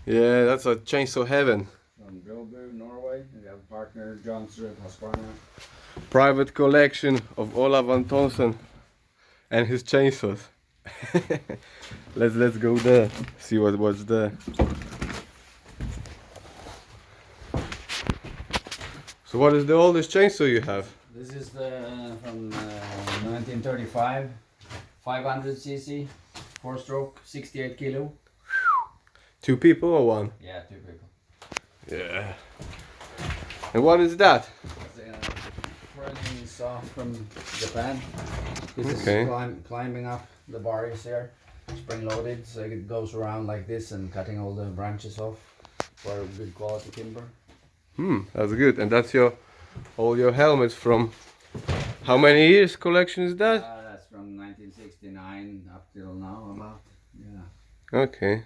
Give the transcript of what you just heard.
Yeah, that's a chainsaw heaven. From Bilbo, Norway. We have a partner, John Strip, Husqvarna. Private collection of Olav Antonsen and his chainsaws. let's go there. See what's there. So what is the oldest chainsaw you have? This is the from 1935, 500 cc, 4-stroke, 68 kilo. 2 people or 1? Yeah, 2 people. Yeah. And what is that? It's a running saw from Japan. This Okay. is climbing up the bars here, spring loaded, so it goes around like this and cutting all the branches off for good quality timber. That's good. And that's all your helmets from how many years collection is that? That's from 1969 up till now about, yeah. Okay.